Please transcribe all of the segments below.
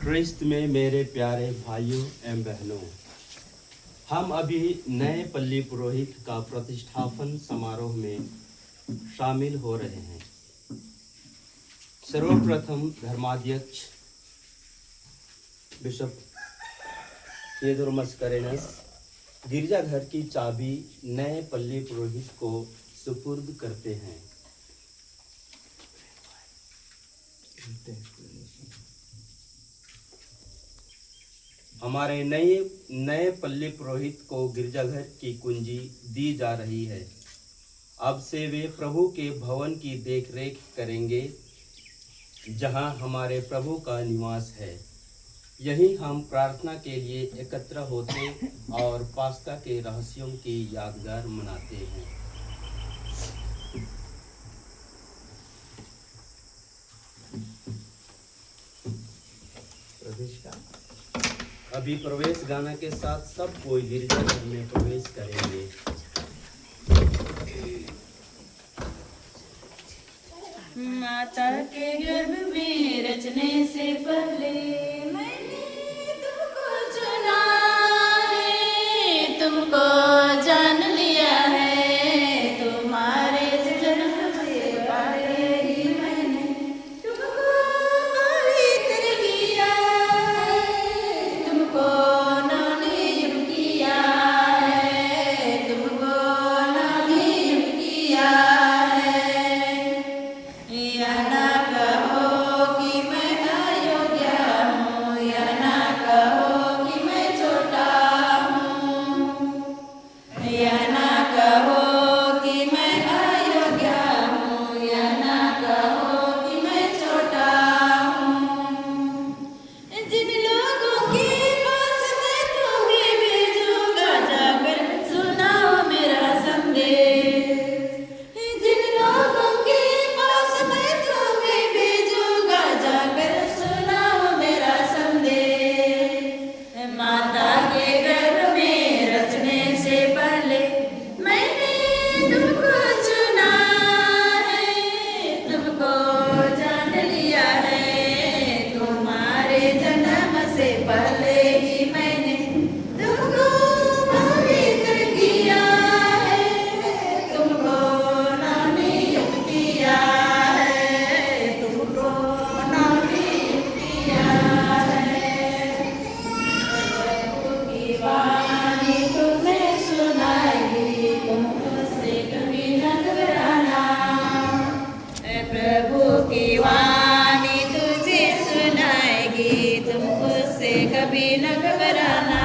ख्रिस्त में मेरे प्यारे भाइयों एवं बहनों, हम अभी नए पल्ली पुरोहित का प्रतिष्ठापन समारोह में शामिल हो रहे हैं। सर्वप्रथम धर्माध्यक्ष बिशप मस्करेनस गिरजाघर की चाबी नए पल्ली पुरोहित को सुपुर्द करते हैं। हमारे नए पल्ली पुरोहित को गिरजाघर की कुंजी दी जा रही है। अब से वे प्रभु के भवन की देखरेख करेंगे, जहां हमारे प्रभु का निवास है। यही हम प्रार्थना के लिए एकत्र होते और पास्का के रहस्यों की यादगार मनाते हैं। अभी प्रवेश गाना के साथ सब कोई गिरजाघर में प्रवेश करेंगे। माता के गर्भ में रचने से पहले मैंने तुमको चुना है, तुमको जान लिया है। तुम्हारे जन्म से पहले ही मैंने तुमको पवित्र किया है, तुमको नवनियुक्त किया है, तुमको नवनियुक्त किया है। या ना कहो कि मैं अयोग्य हूँ, या ना कहो कि मैं छोटा हूँ, या ना कहो कि मैं अयोग्य हूँ, या ना कहो कि मैं छोटा हूँ। जिन लोगों के पास मैं तुम्हें भेजूंगा, जाकर सुनाओ मेरा संदेश। जिन लोगों के पास मैं तुम्हें भेजूंगा, जाकर सुनाओ मेरा संदेश। माता के गर्भ में रचने से पहले मैंने तुमको चुना है, तुमको जान लिया है। तुम्हारे जन्म से पहले ही मैंने तुमको पवित्र किया है, तुमको नवनियुक्त किया है, तुमको नवनियुक्त किया है। प्रभु की वाणी तुम्हें सुनाएगी, तुम उससे कभी न घबराना। प्रभु की वाणी तुझे सुनाएगी, तुम उससे कभी न घबराना।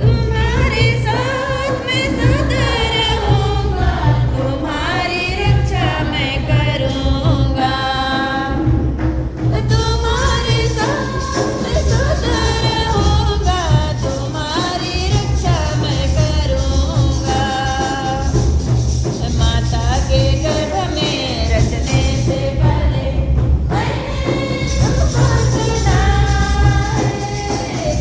तुम्हारे साथ मैं सदा रहूंगा, तुम्हारी रक्षा मैं करूंगा। तुम्हारे साथ मैं सदा रहूंगा, तुम्हारी रक्षा मैं करूंगा। माता के गर्भ में रचने से पहले मैंने तुमको चुना है,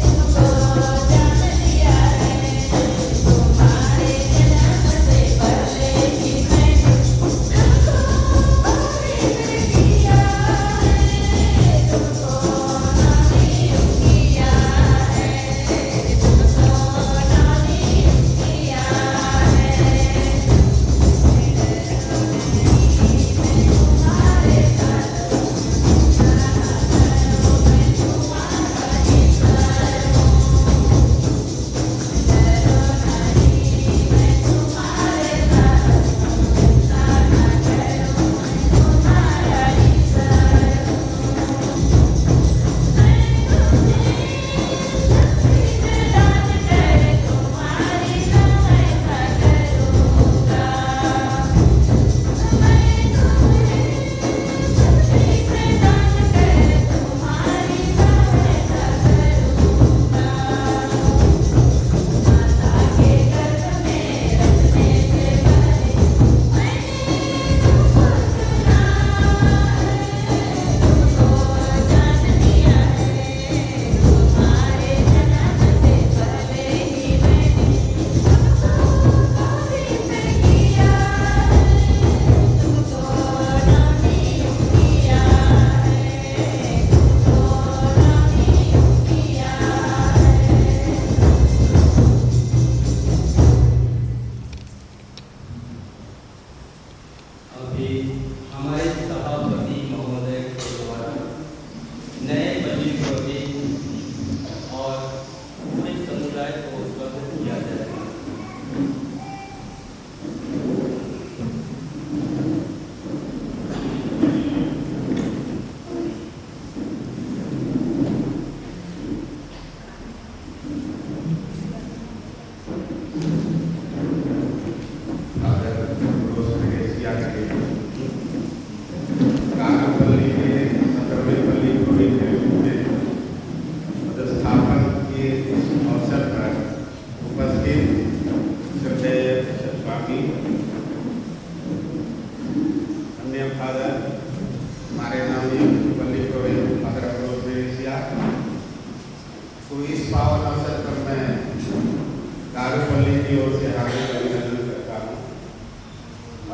अपनी ओर से हार्दिक अभिनंदन करता हूँ।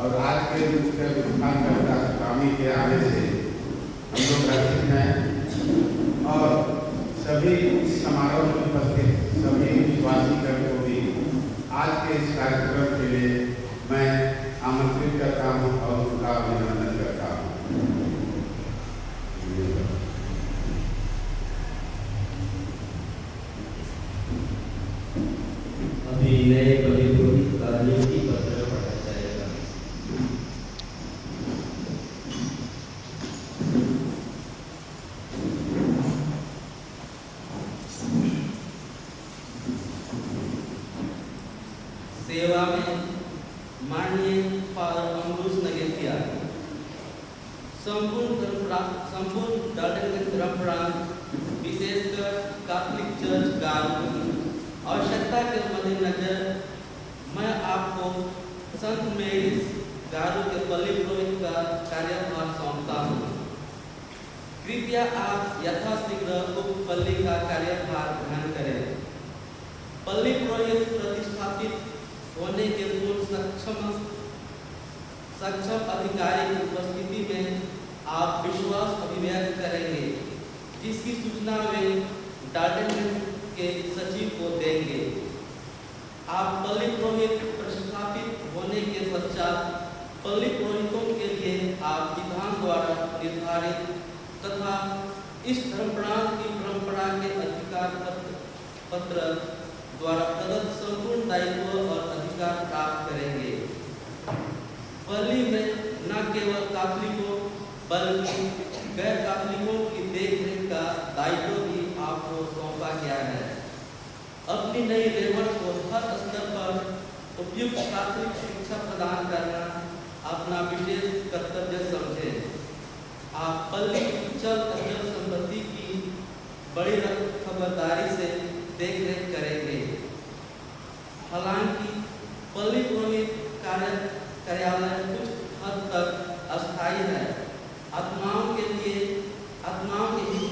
और आज के मुख्य उद्घाटनकर्ता स्वामी के आने से हम लोग रसिक हैं और सभी समारोह में उपस्थित सभी विश्वासीगण को भी आज के इस कार्यक्रम के लिए मैं आमंत्रित करता हूँ और उनका अभिनंदन करता हूँ। अभी नए पल्ली पुरोहित का नियुक्ति पत्र पढ़ा जाएगा। सेवा में माननीय फादर अमरूज नगेसिया संपूर्ण डाल्टनगंज धर्मप्रांत विशेषकर कैथोलिक चर्च गांव की आवश्यकता के मद्देनजर मैं आपको संत मेरिस गारू के पल्ली पुरोहित का कार्यभार सौंपता हूँ। कृपया आप यथाशीघ्र उक्त पल्ली का कार्यभार ग्रहण करें। पल्ली पुरोहित प्रतिष्ठापित होने के पूर्व सक्षम अधिकारी की उपस्थिति में आप विश्वास अभिव्यक्त करेंगे, जिसकी सूचना वे डाल्टनगंज के सचिव को देंगे। आप पल्ली पुरोहित प्रतिष्ठापित होने के पश्चात पल्ली पुरोहितों के लिए आप विधान द्वारा निर्धारित तथा इस धर्मप्रांत की परंपरा के अधिकार पत्र द्वारा प्रदत्त संपूर्ण दायित्व और अधिकार प्राप्त करेंगे। पल्ली में न केवल कैथोलिकों बल्कि गैर कैथोलिकों की देखरेख का दायित्व भी आपको सौंपा गया है। अपनी नई रेवड़ को हर स्तर पर उपयुक्त कैथोलिक शिक्षा प्रदान करना अपना विशेष कर्तव्य समझें। आप पल्ली की चल अचल संपत्ति की बड़ी खबरदारी से देखरेख करेंगे। हालांकि पल्ली पुरोहित कार्यालय कुछ हद तक अस्थायी है। आत्माओं के हित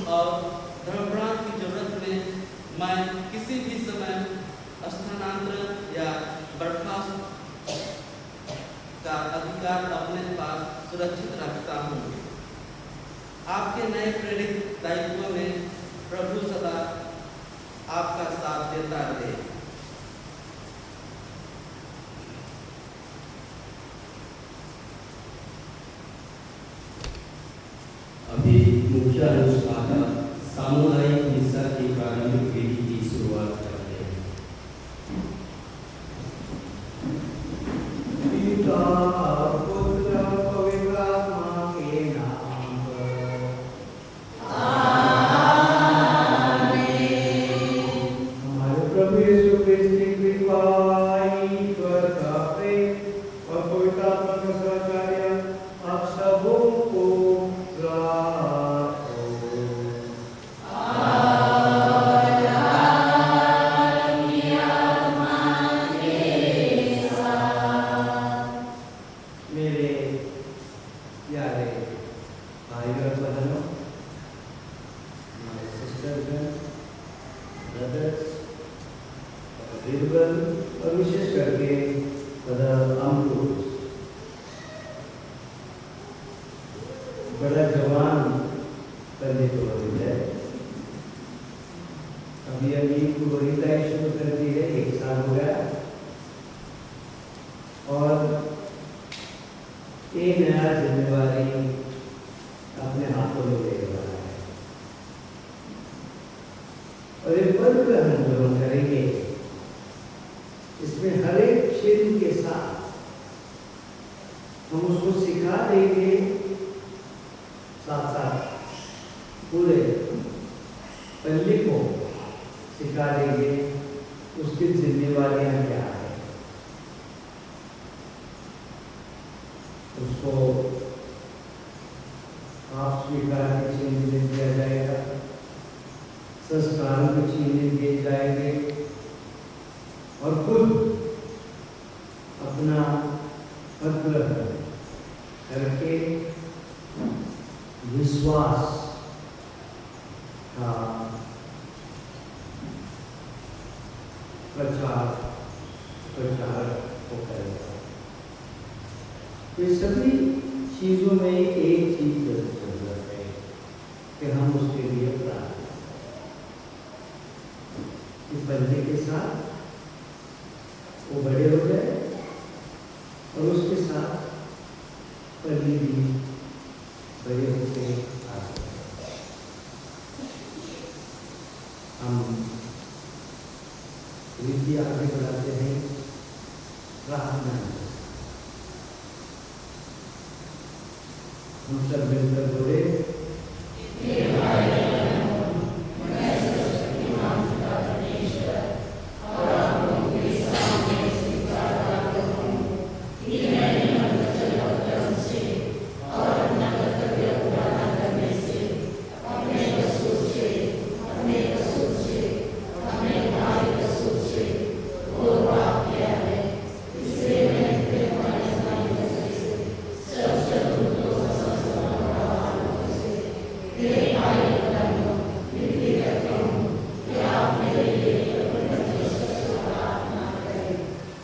और धर्मप्रांत की जरूरत में मैं किसी भी समय स्थानांतरण या बर्खास्त का अधिकार अपने पास सुरक्षित रखता हूँ। आपके नए प्रेरित दायित्व में प्रभु सदा आपका साथ देता रहे। अभी मुख्य अनुष्ठाता सामुदायिक हिस्सा की प्रारंभिक विधि की शुरुआत करते हैं। पिता पुत्र पवित्र आत्मा के नाम पर हमारे प्रभु यीशु क्रिस्त की कृपा, ईश्वर का प्रेम और पवित्र आत्मा का सहकार्य आप सबों को प्राप्त हो। मेरे प्यारे भाई और बहनों, हमारे सिस्टर्स, ब्रदर्स और बीरबल और विशेष करके ब्रदर अमरूज, बड़ा जवान पल्ली पुरोहित है। अभी पुरोहिताई शुरू कर दी है, 1 साल हो गया और ये नया जिम्मेवारी अपने हाथों में लेने वाला है और एक पद हम ग्रहण करेंगे। इसमें हर एक क्षेत्र के साथ हम उसको सिखा देंगे, साथ साथ पूरे पल्ली को सिखा देंगे उसकी जिम्मेवारियां क्या है। उसको आप स्वीकार की चीजें दिया जाएगा, संस्कारों की चीजें दिए जाएंगे और खुद अपना पत्र करके विश्वास का प्रचार प्रचारक वो करेगा। ये सभी चीजों में एक चीज जरूरत है कि हम उसके लिए प्रार्थना करें। इस बंदे के साथ वो बड़े हो गए और उसके साथ पल्ली भी बड़े होते आ गए। हम रीति आगे बढ़ाते हैं प्रार्थना में। हम सब मिलकर बोले,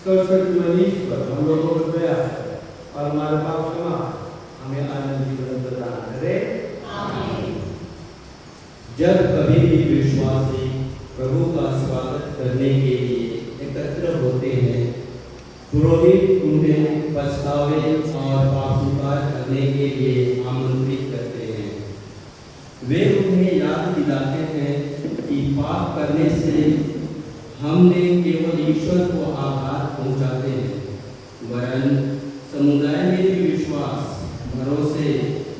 सरस्वती मनीष पर हम लोगों को दया और हमारे पाप क्षमा हमें आनंद जीवन प्रदान करे। जब कभी भी विश्वासी प्रभु का स्वागत करने के लिए एकत्र होते हैं, पुरोहित उन्हें पछतावे और पाप स्वीकार करने के लिए आमंत्रित करते हैं। वे उन्हें याद दिलाते हैं कि पाप करने से हमने केवल ईश्वर को आघात पहुंचाते हैं, वरन समुदाय में भी विश्वास, भरोसे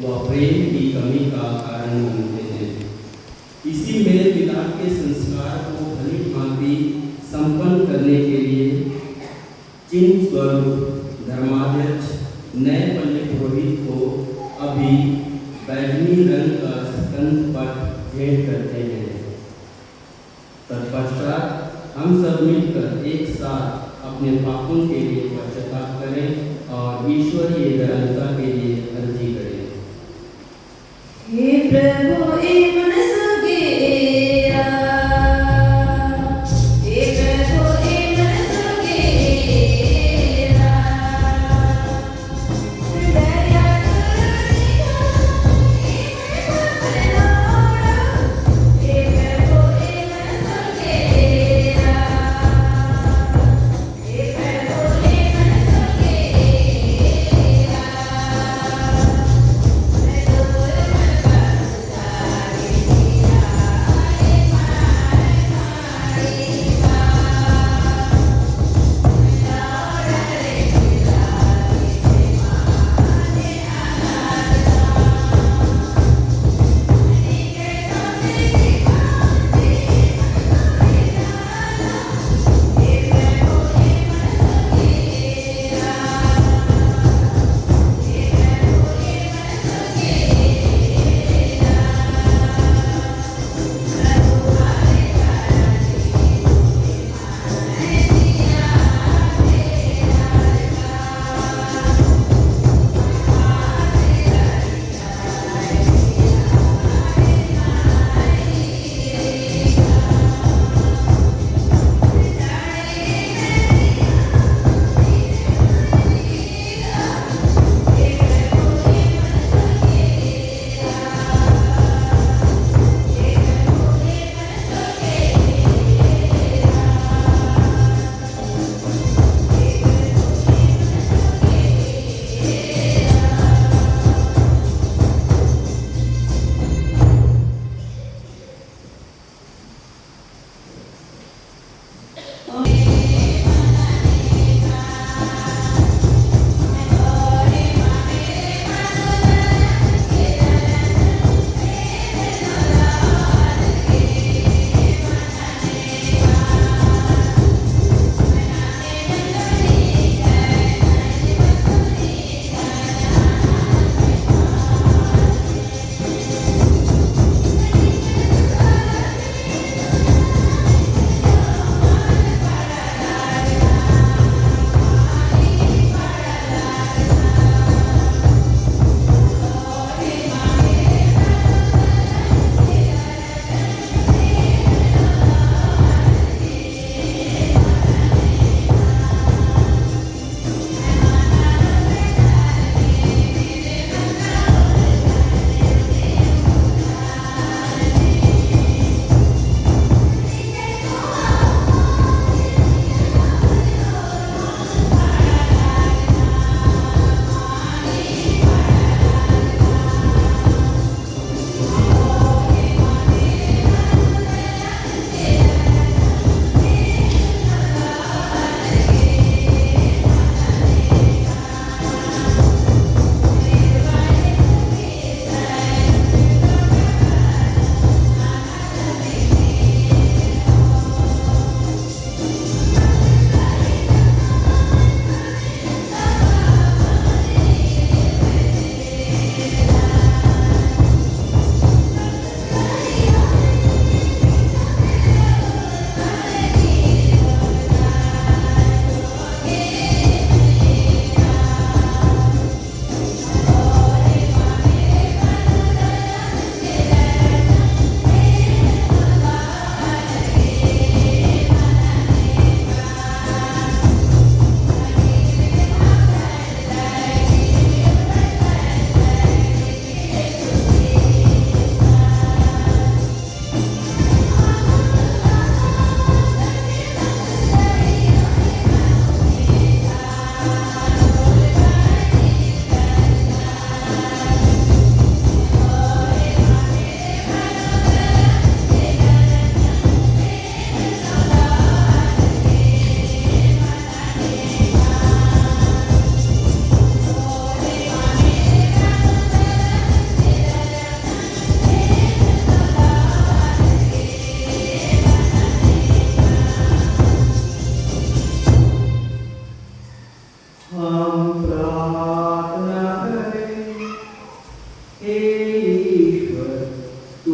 व प्रेम की कमी का कारण बनते हैं। इसी मेल मिलाप के संस्कार को भली भांति संपन्न करने के लिए चिन्ह स्वरूप धर्माध्यक्ष नए पल्ले पुरोहित को अभी बैगनी रंग का स्कंद पट भेंट करते हैं। तत्पश्चात हम सब मिलकर एक साथ अपने पापों के लिए पश्चाताप करें और ईश्वरीय दयालुता के लिए अर्जी करें। हे प्रभु ए मन सुगेरा, हे प्रभु ए मन सुगेरा, दया हे प्रभु ए मन सुगेरा, हे प्रभु ए मन सुगेरा।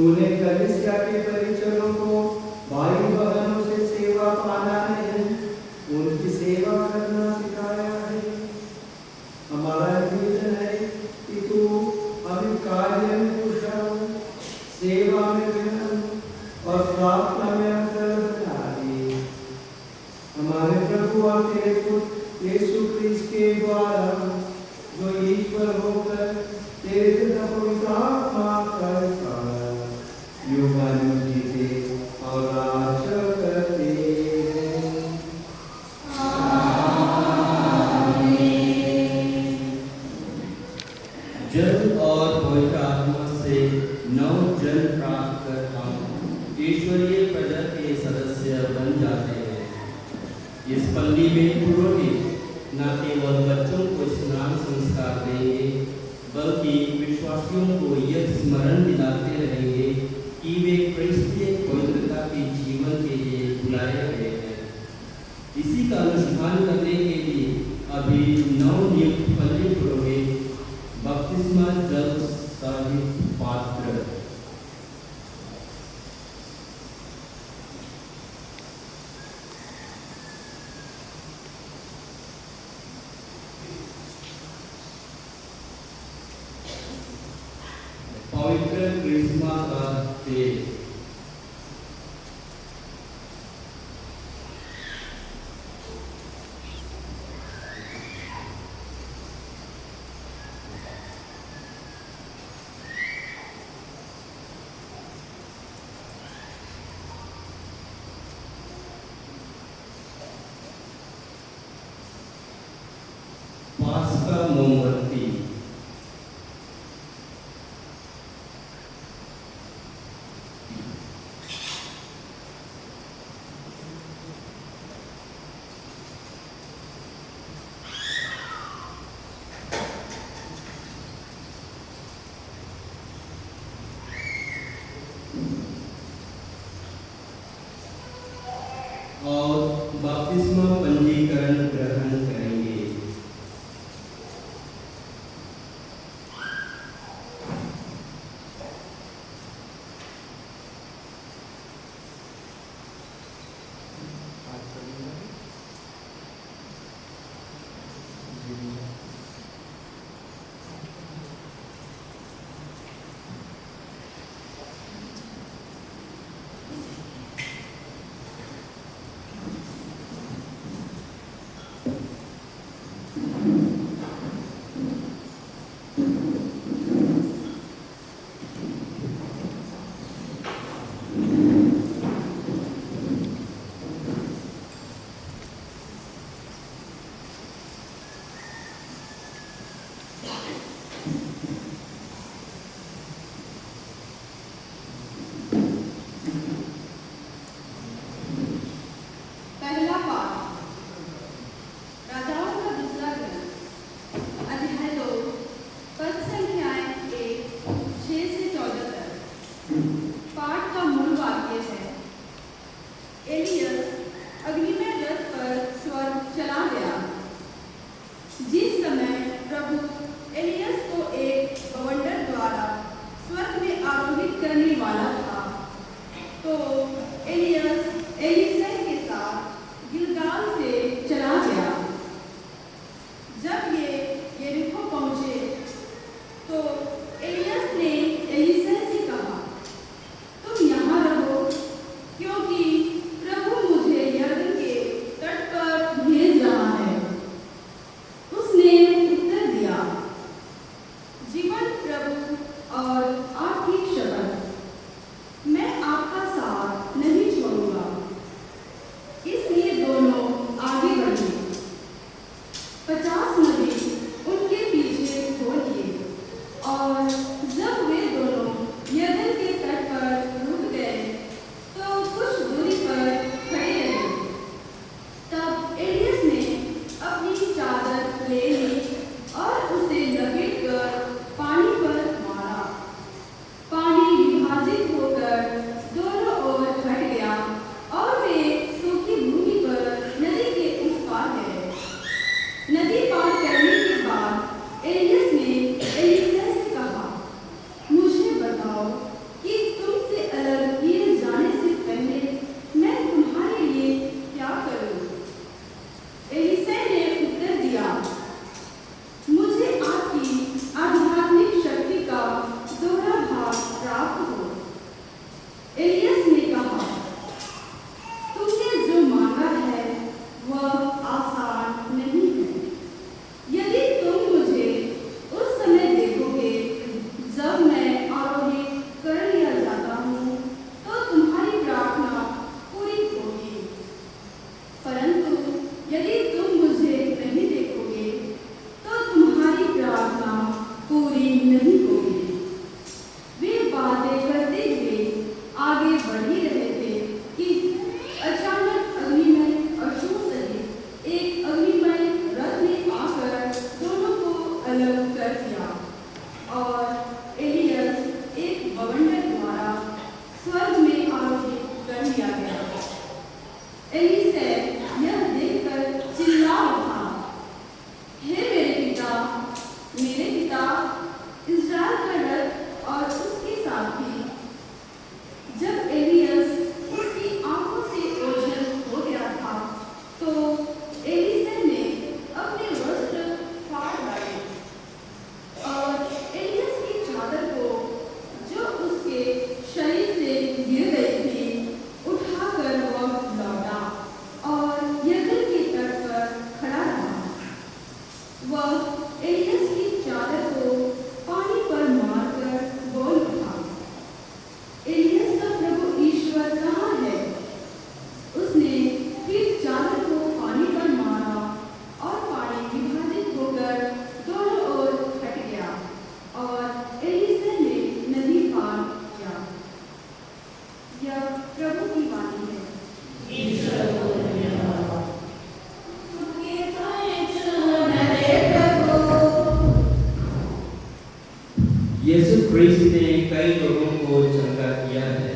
तूने कलीसिया के परिचरों को भाई बहनों से सेवा पाना नहीं, उनकी सेवा करना सिखाया है। हमारा निवेदन है कि तू हमें कार्य में कुशल, सेवा में विनम्र और प्रार्थना में अग्रणी बना दे। हमारे प्रभु और तेरे पुत्र यीशु क्रिस्त के द्वारा जो ईश्वर होकर तेरे पिता पवित्र आत्मा का युगानुग जीते और राज करते हैं। जल और पवित्र आत्मा से नव जन प्राप्त कर हम ईश्वरीय प्रजा के सदस्य बन जाते हैं। इस पल्ली में पुरोहित न केवल बच्चों को स्नान संस्कार देंगे, बल्कि विश्वासियों को यह स्मरण दिलाते रहेंगे कि वे क्रिस्तीय पवित्रता के जीवन के लिए बुलाए गए हैं। इसी का अनुष्ठान करने के लिए अभी नवनियुक्त पल्ली पुरोहित बपतिस्मा जल सहित पात्र पवित्र क्रिस्मा का तेल पास का मोमबत्ती और बपतिस्मा पंजीकरण ग्रहण करेंगे। एलियस ने कहा, तुमने जो मांगा है वह आसान नहीं है। यदि तुम मुझे उस समय देखोगे जब मैं आरोहित कर लिया जाता हूँ, तो तुम्हारी प्रार्थना पूरी होगी। परंतु यदि तुम मुझे नहीं देखोगे, तो तुम्हारी प्रार्थना पूरी नहीं होगी। वे बातें करते हुए आगे बढ़ ही रहे थे कि अचानक अग्निमय अश्वों सहित एक अग्निमय रथ ने आकर दोनों को अलग कर दिया और एलियस एक बवंडर द्वारा स्वर्ग में आरोहित कर लिया गया। एलीशा यह देखकर चिल्ला उठा, हे मेरे पिता इस्राएल का रथ और उसके साथी। जब एलियस उसकी आंखों से ओझल हो गया था, तो एलीशा ने अपने वस्त्र फाड़ डाले और एलियस की चादर को जो उसके शरीर से गिर गई थी उठाकर वह लौटा और यरदन के तट पर खड़ा रहा। वह एलियस की चादर को पानी पर मारकर बोल उठा, एलियस का प्रभु ईश्वर कहाँ है? उसने फिर चादर को पानी पर मारा और पानी विभाजित होकर दोनों ओर हट गया और एलीशा ने नदी पार किया। यह प्रभु की वाणी है। यीशु क्रिस्त ने कई लोगों को चंगा किया है।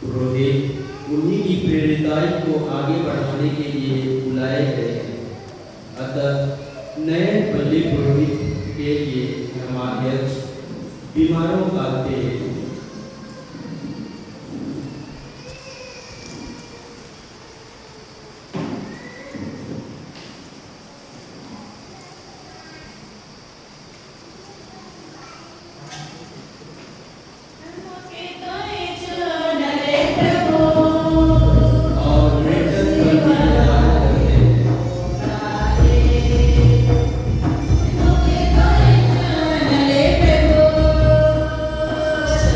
पुरोहित उन्हीं की प्रेरिताई को आगे बढ़ाने के लिए बुलाए गए हैं। अतः नए बल्ली पुरोहित के लिए धर्माध्यक्ष बीमारों का तेल, और मृतक पर भी याद करते हैं। प्रभु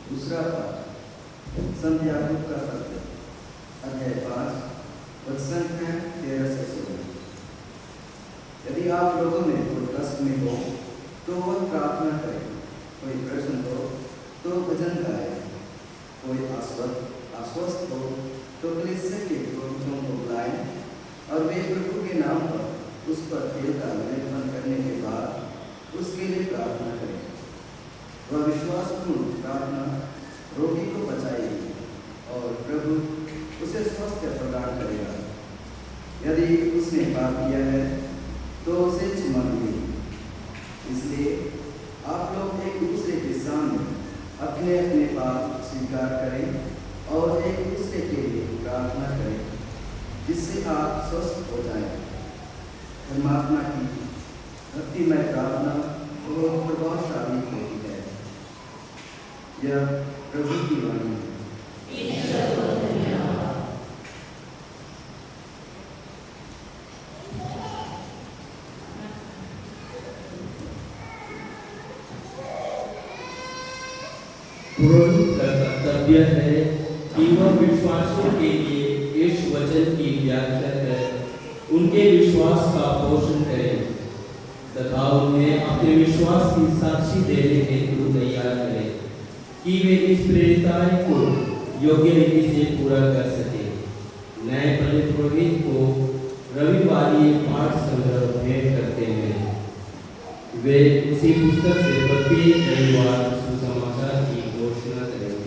दूसरा पाठ संत याकूब का पत्र अध्याय 5 वचन है 13 से 16। यदि आप लोगों में कोई कष्ट में हो तो वह प्रार्थना करे, कोई प्रश्न हो तो भजन गाए, कोई आश्वस्त हो तो कलीसिया के पुरोहितों को बुलाएं और वे प्रभु के नाम पर उस पर तेल का लेपन करने के बाद उसके लिए प्रार्थना करें। वह विश्वासपूर्ण प्रार्थना रोगी को बचाएगी और प्रभु उसे स्वास्थ्य प्रदान करेगा। यदि उसने पाप किया है तो उसे क्षमा मिलेगी। इसलिए आप लोग एक दूसरे के सामने अपने अपने पाप स्वीकार करें और एक दूसरे के लिए प्रार्थना करें, जिससे आप स्वस्थ हो जाएं। परमात्मा की भक्तिमय प्रार्थना बहुत प्रभावशाली होती है। यह प्रभु की वाणी है। पुरोहित का कर्तव्य है कि वह विश्वासियों के लिए इस वचन की व्याख्या कर उनके विश्वास का पोषण करे तथा उन्हें अपने विश्वास की साक्षी देने हेतु तैयार करे कि वे इस प्रेरिताई को योग्य रीति से पूरा कर सके। नए पंडित पुरोहित को रविवारी पाठ संग्रह भेंट करते हैं। वे उसी पुस्तक से प्रत्येक रविवार सुसमाचार की घोषणा करेंगे।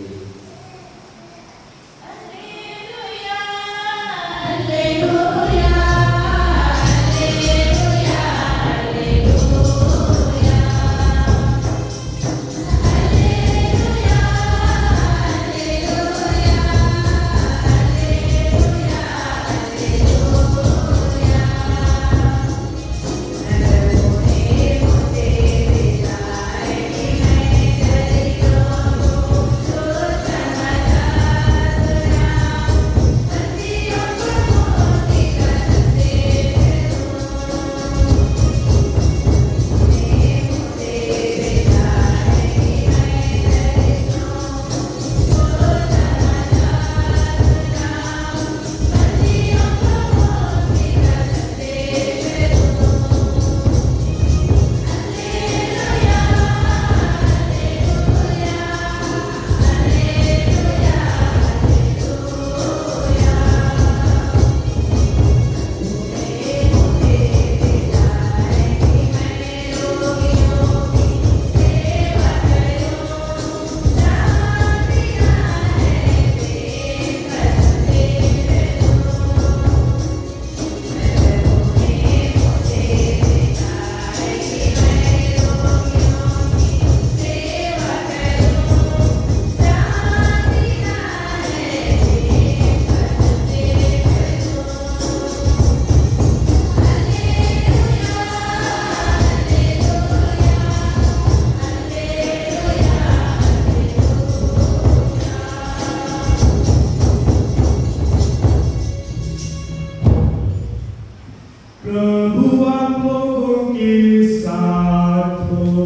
प्रभु आप लोगों के साथ हो।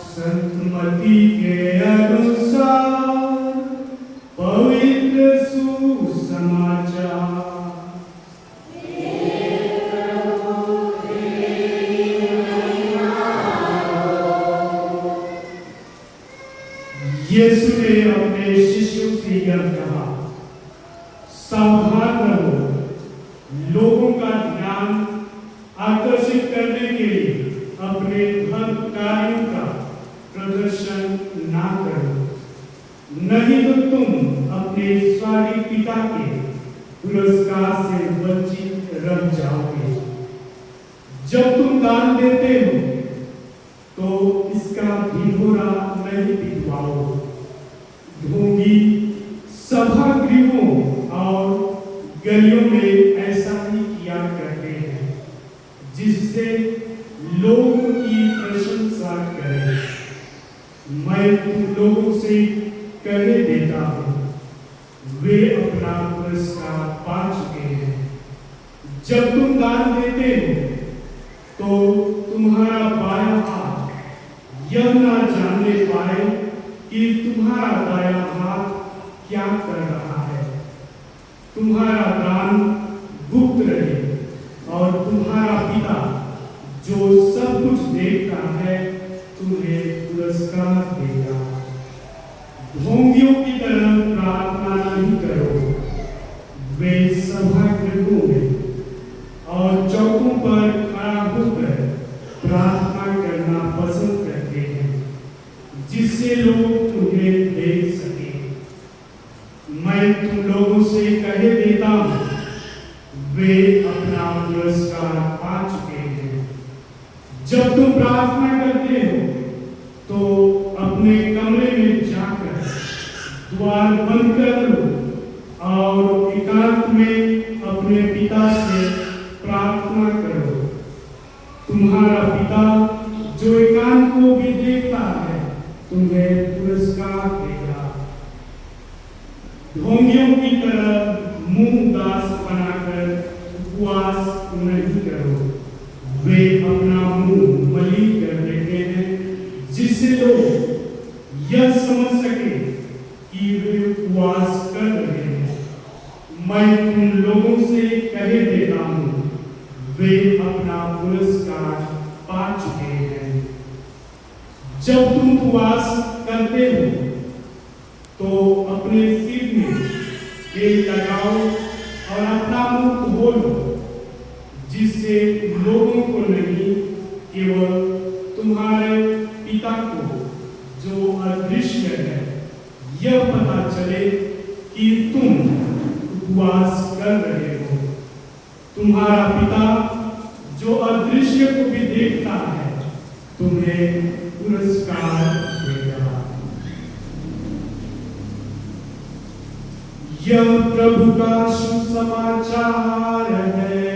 संत मत्ती के अनुसार पवित्र सुसमाचार। यीशु ने अपने शिष्यों से यह कहा, सावधान रहो, लोगों का ध्यान आकर्षित करने के लिए अपने धर्म कार्यों का प्रदर्शन ना करो, नहीं तो तुम अपने स्वर्गीय पिता के पुरस्कार से वंचित रह जाओगे। जब तुम दान देते हो तो इसका ढिढोरा नहीं पिटवाओ। ढोंगी सभागृहों और गलियों में ऐसा ही किया करते हैं, जिससे लोग की प्रशंसा करें। मैं तुम लोगों से कह देता हूँ, वे अपना पुरस्कार पा चुके हैं। जब तुम दान देते हो तो तुम्हारा बायां हाथ यह ना जानने पाए कि तुम्हारा दायां हाथ क्या कर रहा है। तुम्हारा दान गुप्त रहे और तुम्हारा पिता जो सब कुछ देखता है तुम्हें पुरस्कार देगा। ढोंगियों की तरह प्रार्थना नहीं करो, वे सभागृहों में और चौकों पर खड़ा होकर प्रार्थना करना पसंद करते हैं, जिससे लोग उन्हें देख सके। मैं तुम लोगों से कहे देता हूं, वे अपना पुरस्कार पा चुके हैं। जब तुम प्रार्थना करते हो तो अपने कमरे में जाकर द्वार बंद कर लो और एकांत में अपने पिता से प्रार्थना करो। तुम्हारा पिता जो एकांत को भी देखता है तुम्हें पुरस्कार देगा। ढोंगियों की तरह मुंह उदास बनाकर उपवास नहीं करो, वे अपना मुंह मलिन कर देते हैं, जिससे लोग यह समझ सके कि वे उपवास कर रहे हैं। मैं तुम लोगों से कहे देता हूं, वे अपना पुरस्कार पा चुके हैं। जब तुम उपवास करते हो तो अपने सिर में तेल लगाओ और अपना मुंह खोलो, जिससे लोगों को नहीं केवल तुम्हारे पिता को जो अदृश्य है यह पता चले कि तुम उपवास कर रहे हो। तुम्हारा पिता जो अदृश्य को भी देखता है तुम्हें पुरस्कार देगा। यह प्रभु का शुभ समाचार है।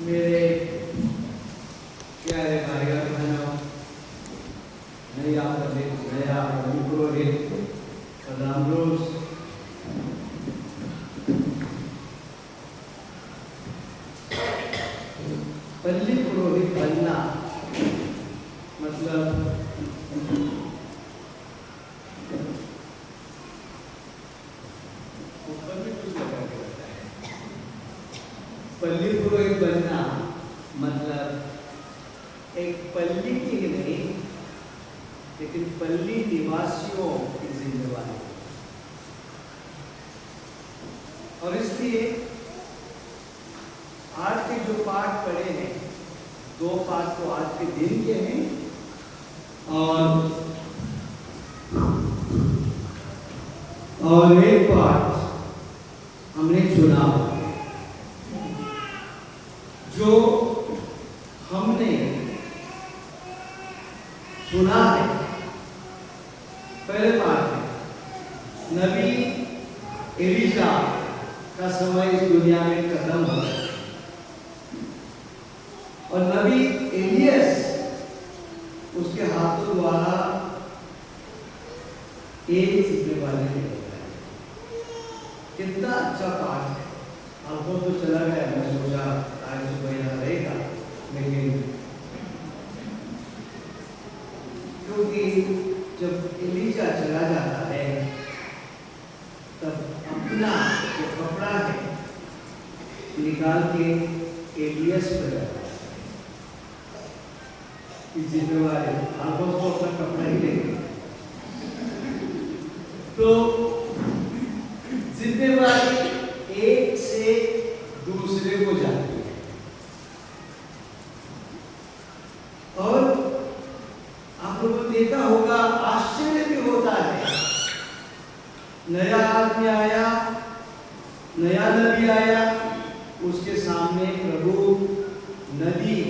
मेरे प्यारे भाई और बहनों, नया पुरोहित रामरोज पल्ली पुरोहित बनना मतलब ऊपर में कुछ लगा के रखा है। पल्ली पुरोहित बनना मतलब एक पल्ली की नहीं लेकिन पल्ली निवासियों की जिम्मेवारी। और इसलिए आज के जो पाठ पढ़े हैं, दो पाठ तो आज के दिन के हैं और एक पाठ हमने चुना जो हमने सुना है। पहले पाठ में नबी एलिशा का समय इस दुनिया में खत्म हो गया और नबी एलियस उसके हाथों द्वारा एक जिम्मेवारी ले होता है। कितना अच्छा पाठ है। आपको तो चला गया, मैं सोचा आज सुबह यहाँ रहेगा, लेकिन क्योंकि जब एलिशा चला जाता है तब अपना जो कपड़ा है निकाल के एलियस पर जाता है। इस जिम्मेवारी आपको तो अपना कपड़ा ही लेंगे तो जिम्मेवारी एक से दूसरे को जाती है। और आप लोगों ने देखा होगा, आश्चर्य भी होता है। नया आदमी आया, नया नबी आया, उसके सामने प्रभु नदी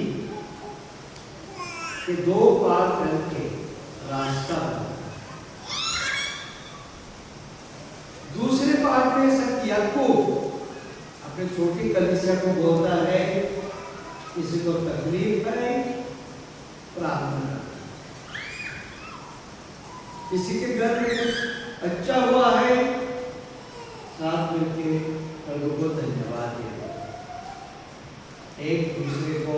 के दो पार करके रास्ता बना। दूसरे पार्ट में संत याकूब अपने छोटी कलीसिया को बोलता है किसी को तकलीफ है प्रार्थना करो। किसी के घर में कुछ अच्छा हुआ है साथ मिलके प्रभु को धन्यवाद दे, एक दूसरे को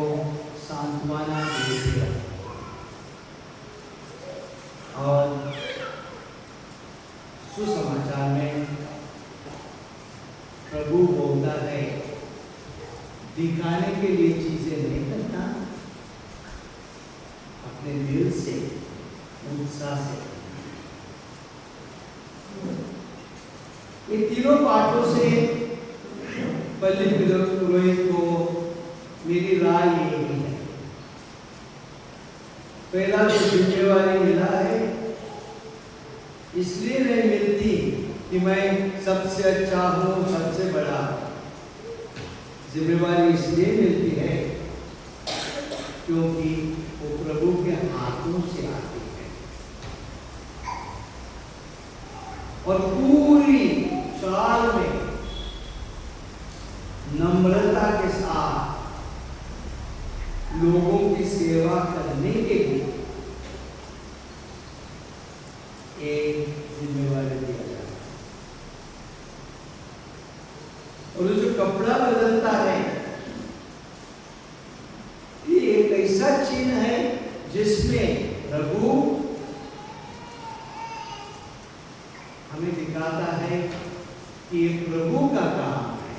सांत्वना दीजिए। और सुसमाचार में प्रभु बोलता है दिखाने के लिए चीजें नहीं करना, अपने दिल से उत्साह से। ये तीनों पाठों से पल्ली पुरोहित को मेरी राय यही है। पहला जो जिम्मेवारी मिला है इसलिए नहीं मिलती कि मैं सबसे अच्छा हूं, सबसे बड़ा। जिम्मेवारी इसलिए मिलती है क्योंकि वो प्रभु के हाथों से आती है। और पूरी साल में नम्रता के साथ लोगों की सेवा करने के लिए एक जिम्मेवारी दिया जाता है। और जो कपड़ा बदलता है ये एक ऐसा चिन्ह है जिसमें प्रभु हमें दिखाता है कि ये प्रभु का काम है,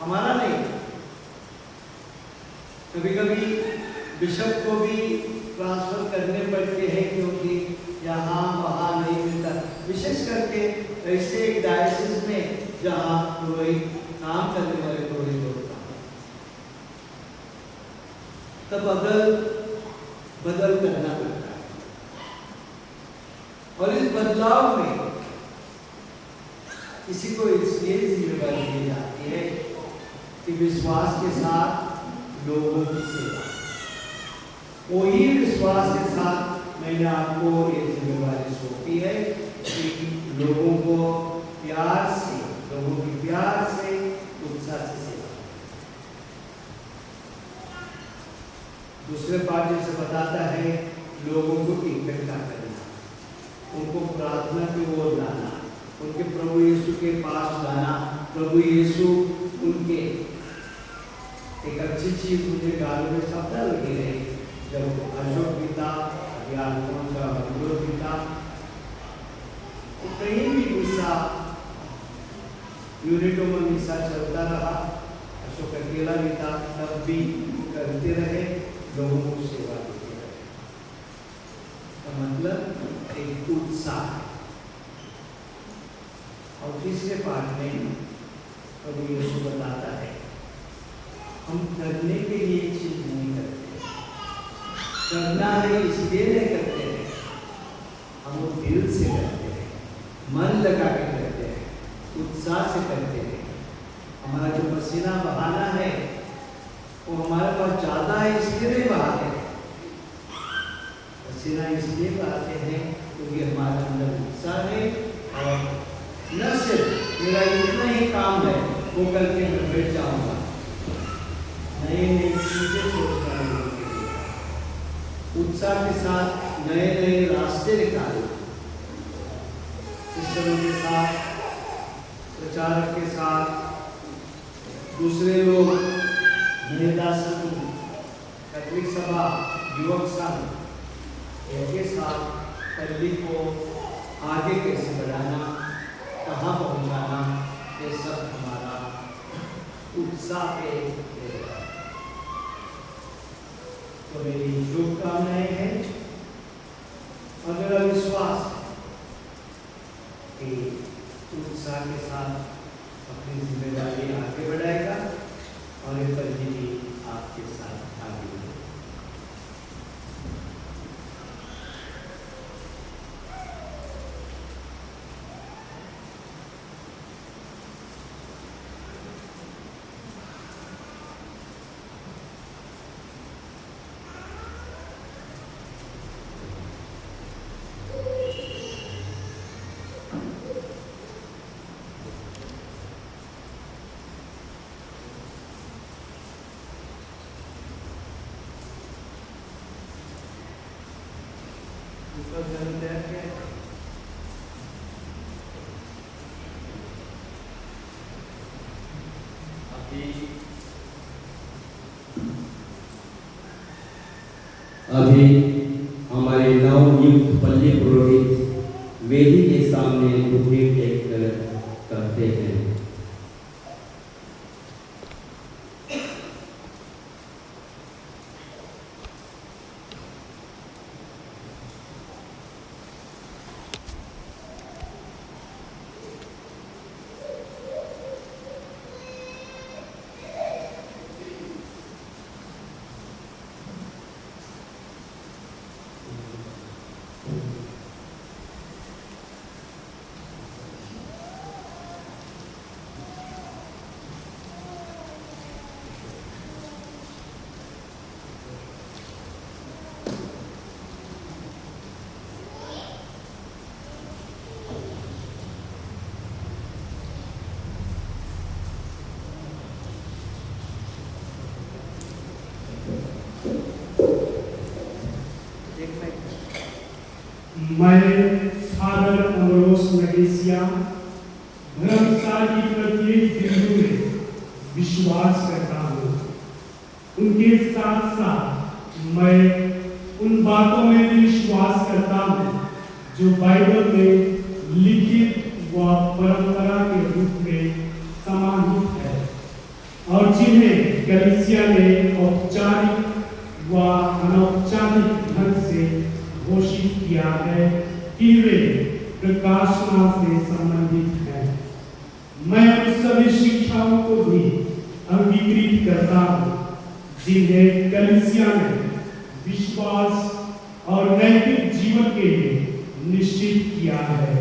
हमारा नहीं। कभी कभी बिशप को भी ट्रांसफर करने पड़ते हैं क्योंकि यहाँ वहाँ नहीं मिलता, विशेष करके ऐसे एक डायसिस में जहाँ पुरोहित काम करने वाले पुरोहित होता है, तब बदल करना पड़ता है। और इस बदलाव में किसी को इसलिए जिम्मेदारी दी जाती है कि विश्वास के साथ लोगों की सेवा। वही विश्वास के साथ मैंने आपको ये जिम्मेदारी सौंपी है कि लोगों को प्यार से, लोगों की प्यार से, उत्साह से सेवा। दूसरे पाठ जैसे बताता है लोगों को इकट्ठा करना, उनको प्रार्थना की ओर लाना, उनके प्रभु यीशु के पास लाना। प्रभु यीशु उनके एक अच्छी चीज मुझे गालों में शब्द लगे रहे जब अशोक पिता पिता तो कहीं भी मिसा यूनिटों में मिसा चलता रहा, अशोक अकेला भी था, तब भी करते रहे, लोगों को सेवा देते रहे। तो मतलब एक उत्साह। और तीसरे पाठ में प्रभु यीशु बताता है हम करने के लिए चीज नहीं करते, करना है इसलिए नहीं करते हैं, हम वो दिल से करते हैं, मन लगा के करते हैं, उत्साह से करते हैं। हमारा जो पसीना बहाना है वो हमारे पास ज्यादा है इसलिए नहीं बहाते हैं, पसीना इसलिए बहाते हैं क्योंकि हमारे अंदर उत्साह है। और न सिर्फ मेरा इतना ही काम है वो करके मैं बैठ जाऊंगा, नई नई चीजें सोचना है, उत्साह के साथ नए नए रास्ते निकाले, सिस्टरों के साथ, प्रचारक के साथ, दूसरे लोग, महिला संघ, कैथोलिक सभा, युवक संघ, इनके साथ पल्ली को आगे कैसे बढ़ाना, कहाँ पहुँचाना, ये सब हमारा उत्साह पे रहेगा। तो मेरी शुभकामनाएं हैं और मेरा विश्वास कि उत्साह के साथ अपनी जिम्मेदारी आगे बढ़ाएगा और ये पल्ली भी आपके साथ आगे बढ़ेगा। तो जल तैर के अभी हमारे नवनियुक्त पल्ली पुरोहित वेदी के सामने घुटने टेक कर करते हैं। मैं फादर अमरोस नगेसिया धर्मशाला की प्रत्येक बिंदु में विश्वास करता हूँ। उनके साथ साथ मैं उन बातों में भी विश्वास करता हूँ जो बाइबल में लिखित व परंपरा के रूप में समाहित है और जिन्हें कलीसिया ने औपचारिक व अनौपचारिक ढंग से घोषित किया है कि वे प्रकाशना से संबंधित हैं। मैं उन सभी शिक्षाओं को भी अंगीकृत करता हूँ जिन्हें कलीसिया ने विश्वास और नैतिक जीवन के लिए निश्चित किया है।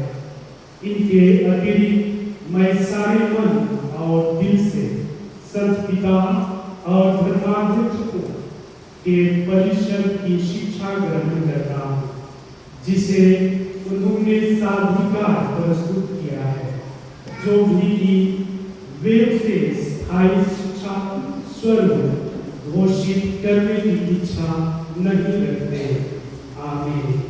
इनके अतिरिक्त मैं सारे मन और दिल से संत पिता और धर्माध्यक्षों के परिषद की शिक्षा ग्रहण करता हूँ जिसे उन्होंने साधिकार प्रस्तुत किया है, जो भी कि वेद से स्थायी शिक्षा स्वरूप घोषित करने की इच्छा नहीं रखते। आमीन।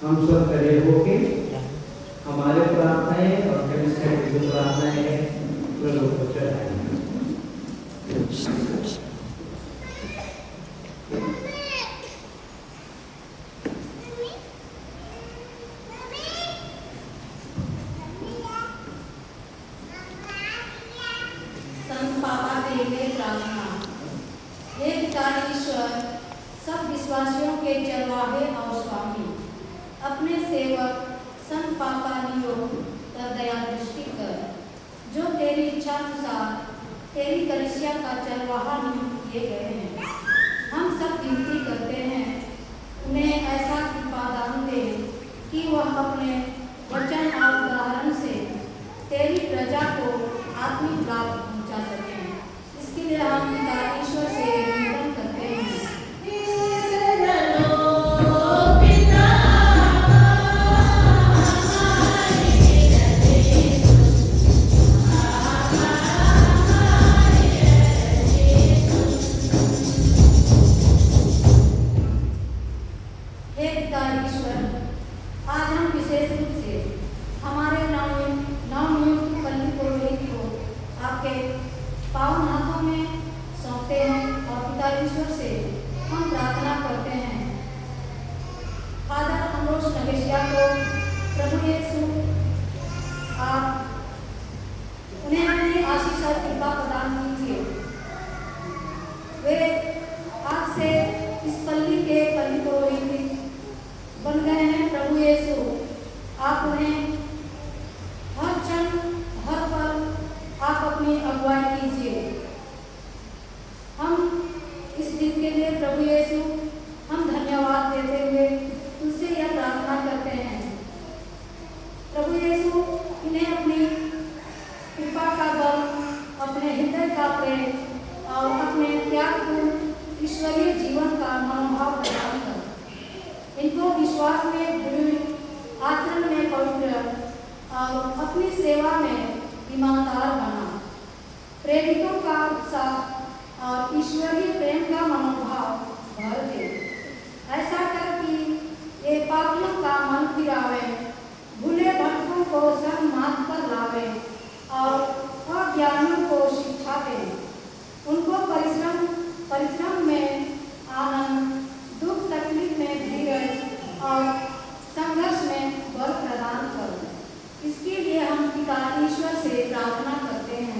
हम सब खड़े होके हमारे प्रार्थनाएं और कलीसिया की जो प्रार्थनाएं हैं प्रभु को चढ़ाएंगे। संत पापा के लिए प्रार्थना। हे पिता ईश्वर, सब विश्वासियों के चरवाहे और स्वामी, अपने सेवक संत पापा लियो पर दया दृष्टि कर, जो तेरी इच्छा अनुसार तेरी कलीसिया का चरवाहा नियुक्त किए गए हैं। हम सब विनती करते हैं उन्हें ऐसा कृपा दान दे कि वह अपने वचन और उदाहरण से तेरी प्रजा को आत्मिक लाभ पहुंचा सकें। इसके लिए हम पिता ईश्वर से निवेदन करते हैं। आज हम विशेष रूप से हमारे नवनियुक्त पल्ली पुरोहित को आपके पावन हाथों में सौंपते हैं और पिता ईश्वर से हम प्रार्थना करते हैं। फादर अमरोस नगेसिया को प्रभु यीशु आप उन्हें अपनी आशीष और कृपा प्रदान कीजिए। वे आज से इस पल्ली के पल्ली पुरोहित बन गए हैं। प्रभु यीशु आप उन्हें हर क्षण हर पल आप अपनी अगुवाई कीजिए। हम इस दिन के लिए प्रभु यीशु हम धन्यवाद देते हुए तुझसे यह प्रार्थना करते हैं। प्रभु यीशु इन्हें अपनी कृपा का बल, अपने हृदय का प्रेम और अपने त्यागपूर्ण ईश्वरीय जीवन का मनोभाव अपनी सेवा में ईमानदार बना। प्रेरितों का उत्साह और ईश्वरीय प्रेम का मनोभाव भर दे। ऐसा कर कि ये पापियों का मन फिरावे, भूले भटकों को सन्मार्ग पर लावे और अज्ञानियों को शिक्षा दे। उनको परिश्रम में आनंद, दुख तकलीफ में धीरज और संघर्ष में बल प्रदान करो। इसके लिए हम पिता ईश्वर से प्रार्थना करते हैं।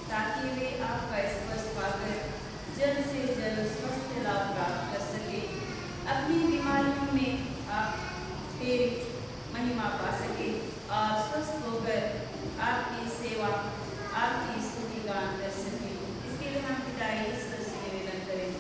ताकि वे आपका स्पर्श पाकर जल्द से जल्द स्वस्थ लाभ प्राप्त कर सके, अपनी बीमारियों में आप तेरी महिमा पा सके और स्वस्थ होकर आपकी सेवा, आपकी स्तुति गान कर सके। इसके लिए हम पिता ईश्वर से निवेदन करें।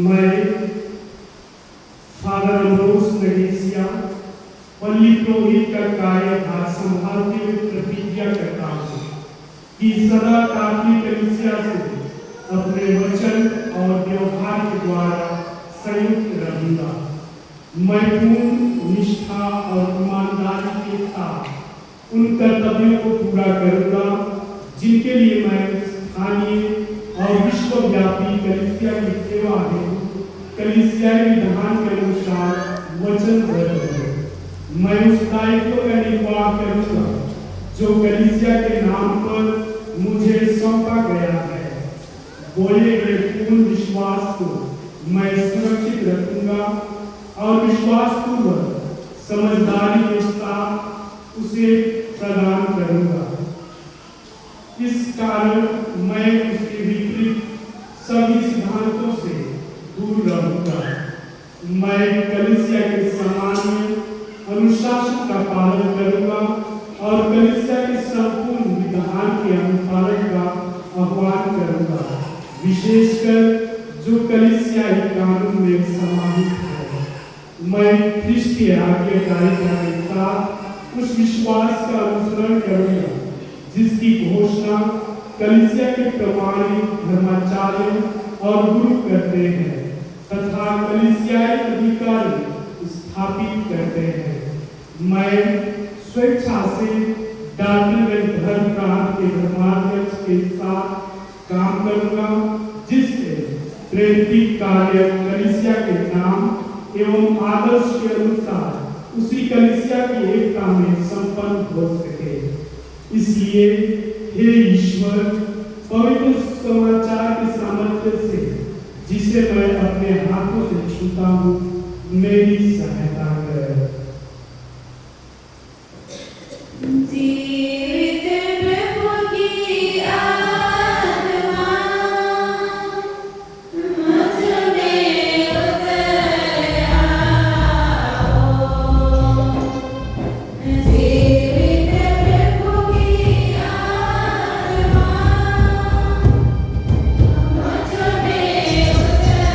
मैं फादर अम्ब्रोस नगीसिया पल्ली पुरोहित का कार्यभार संभालते हुए प्रतिज्ञा करता हूँ कि सदा काफी कलीसिया से अपने वचन और व्यवहार के द्वारा संयुक्त रहूंगा। मैं पूर्ण निष्ठा और ईमानदारी के साथ उन कर्तव्यों को पूरा करूंगा जिनके लिए मैं स्थानीय और विश्वव्यापी कलीसिया की सेवा हेतु कलीसियाई विधान के अनुसार वचनबद्ध हूँ। मैं उस दायित्व का निर्वाह करूंगा जो कलीसिया के नाम पर मुझे सौंपा गया है। बोले गए पूर्ण विश्वास को मैं सुरक्षित रखूंगा और विश्वास पूर्वक समझदारी के साथ उसे प्रदान करूंगा। इस कारण मैं उसके विपरीत सभी सिद्धांतों से दूर रहूंगा। मैं कलीसिया के सामान्य अनुशासन का पालन करूंगा और कलीसिया के संपूर्ण विधान के अनुपालन का आह्वान करूंगा, विशेषकर जो कलीसियाई कानून में समाहित है। मैं ख्रिस्त की आज्ञाकारिता के साथ उस विश्वास का अनुसरण करूंगा जिसकी घोषणा कलीसिया के प्रमाणित धर्माचार्य और गुरु करते हैं तथा कलीसियाई अधिकारी स्थापित करते हैं। मैं स्वेच्छा से डाल्टनगंज धर्म प्रांत के धर्माध्यक्ष के साथ काम करूंगा जिससे प्रेरित कार्य कलीसिया के नाम एवं आदर्श के अनुसार उसी कलीसिया की एकता में संपन्न हो सके। इसलिए हे ईश्वर, पवित्र समाचार के सामर्थ्य से जिसे मैं अपने हाथों से छूता हूँ मेरी सहायता कर। जीवित प्रभु की आत्मा मुझ में उतर आओ। जीवित प्रभु की आत्मा मुझ में उतर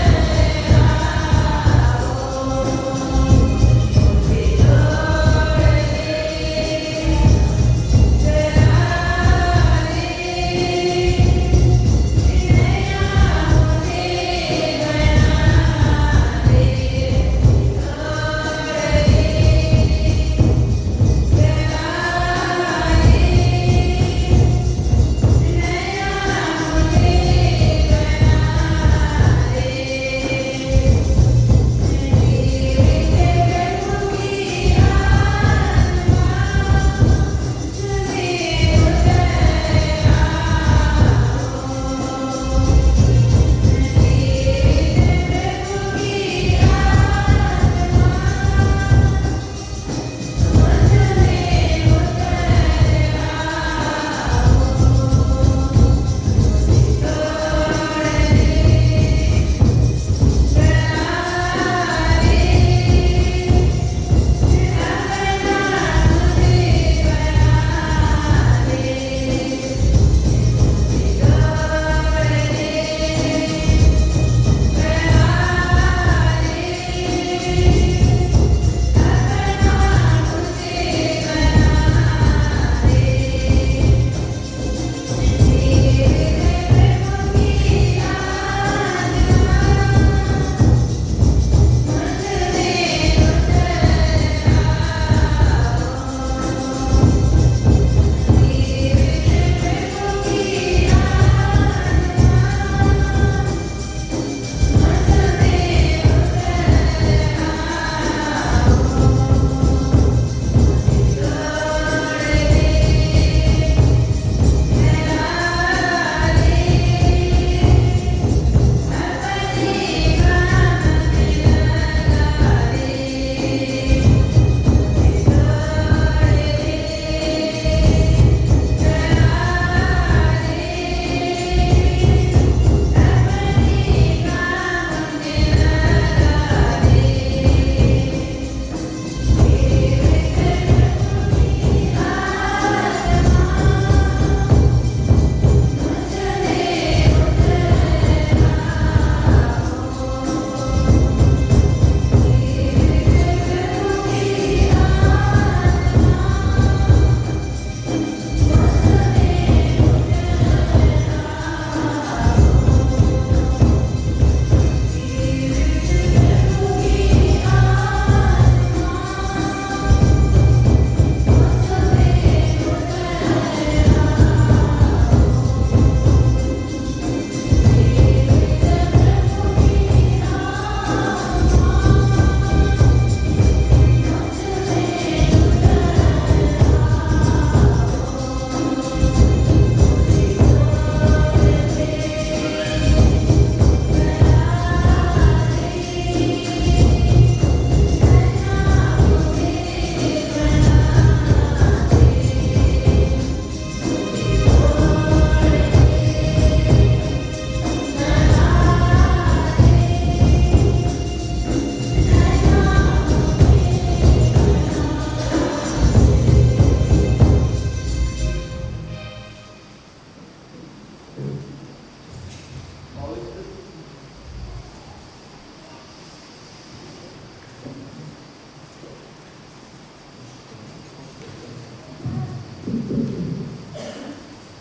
आओ।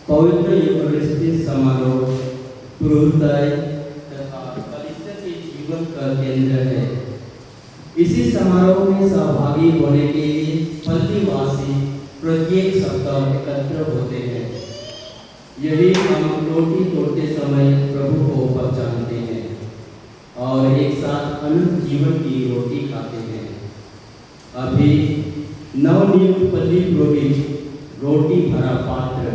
पवित्र यूकरिस्टिक समारोह पूर्णतः तथा कलीसिया के जीवन का केंद्र है। इसी समारोह में सहभागी होने के लिए पल्लीवासी प्रत्येक सप्ताह एकत्र होते हैं। यही हम रोटी तोड़ते समय प्रभु को पहचानते हैं और एक साथ अनंत जीवन की रोटी खाते हैं। अभी नवनियुक्त पल्ली पुरोहित रोटी भरा पात्र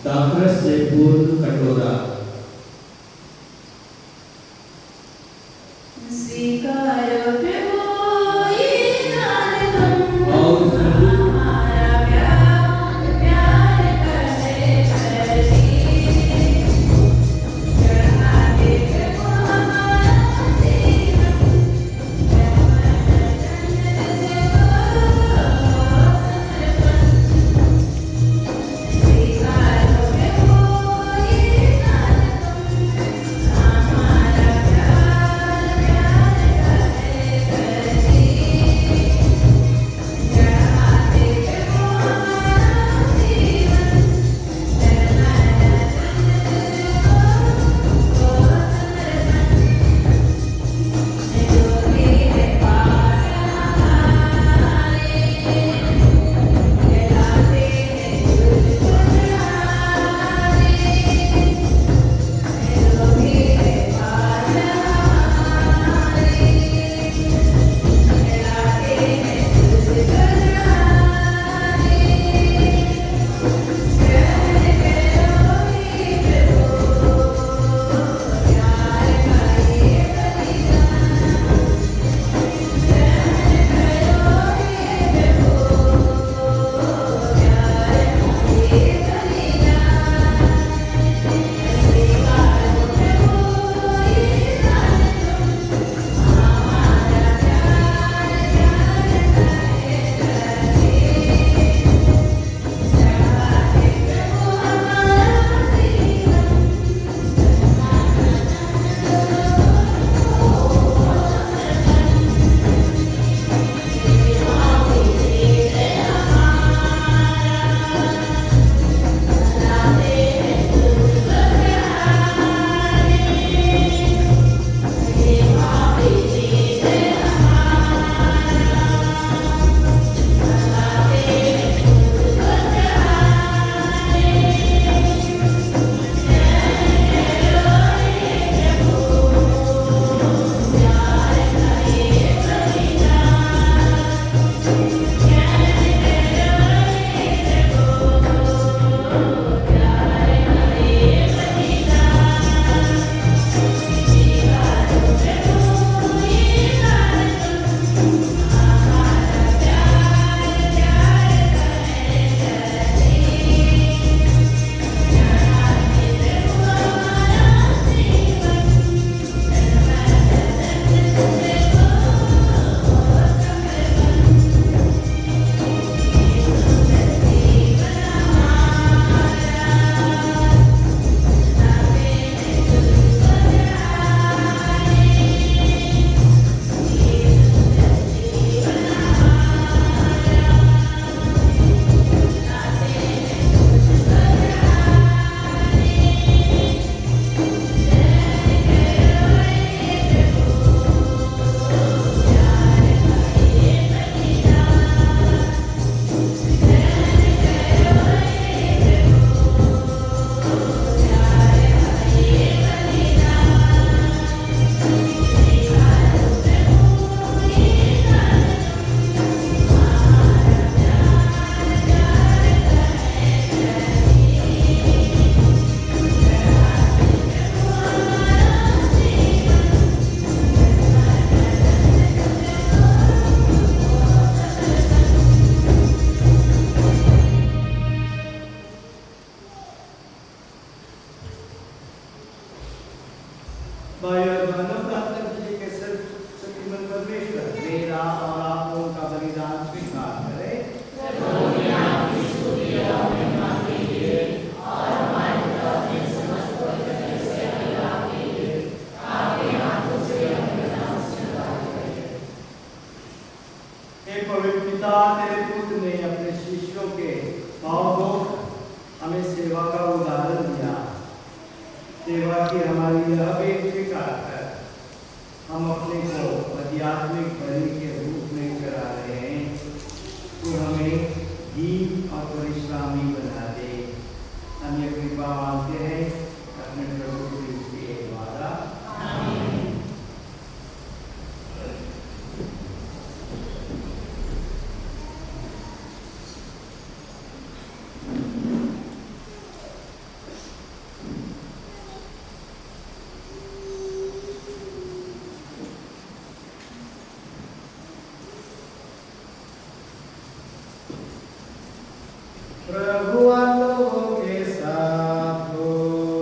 दाखरस से पूर्ण कटोरा स्वीकार प्रभु ये दान तुम और संगीत हमारा प्यार करने चढ़ाते प्रभु हमारा जीवन स्वीकार प्रभु ये दान तुम भाई और बहनों, प्रार्थना कीजिए कि शक्तिमान परमेश्वर मेरा और आप लोगों का बलिदान स्वीकार करे। सेवा की हमारी यह भी स्वीकार कर हम अपने को आध्यात्मिक बलि के रूप में चढ़ा रहे हैं। तो हमें दीन और परिश्रमी बना दे। हम ये कृपा मांगते हैं अपने प्रभु यीशु के द्वारा। प्रभु आप लोगों के साथ हो।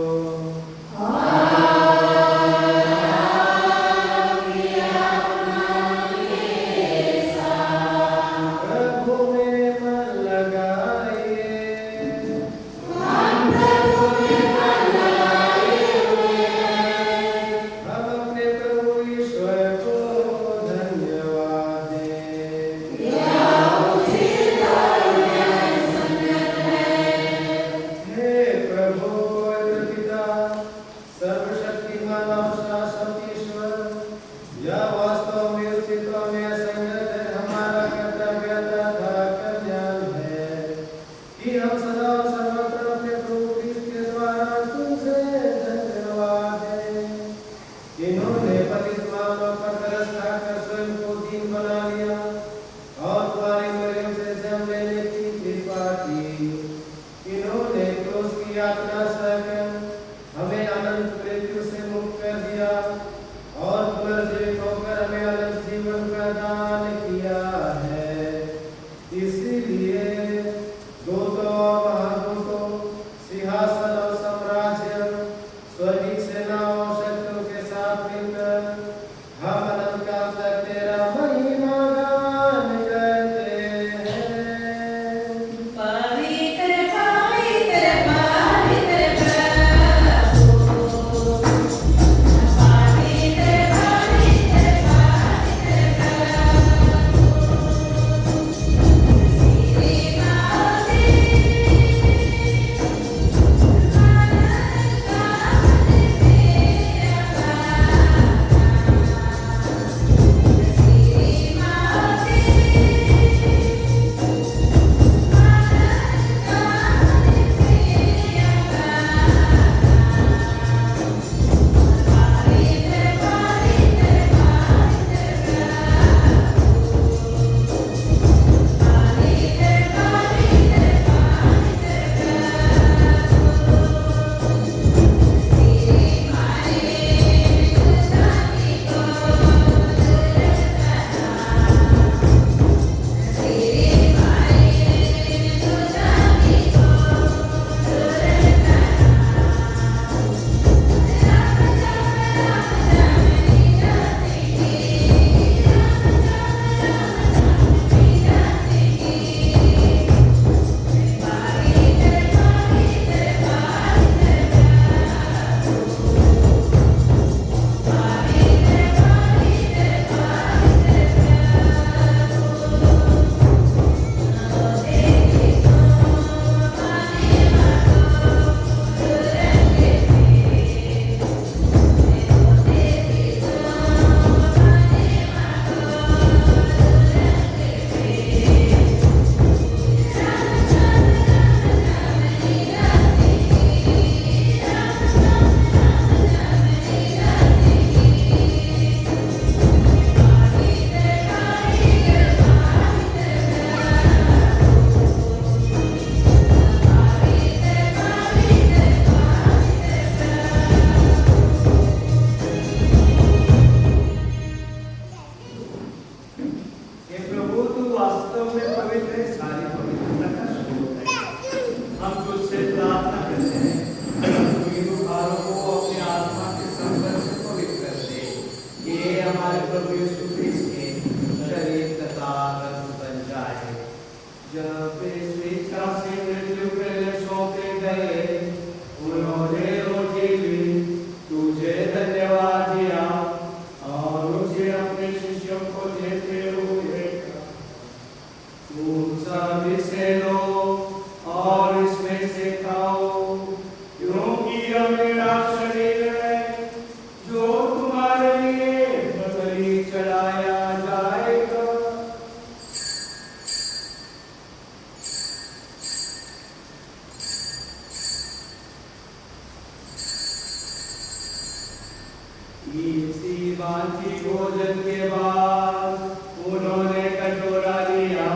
इसी भांति भोजन के बाद उन्होंने कटोरा लिया,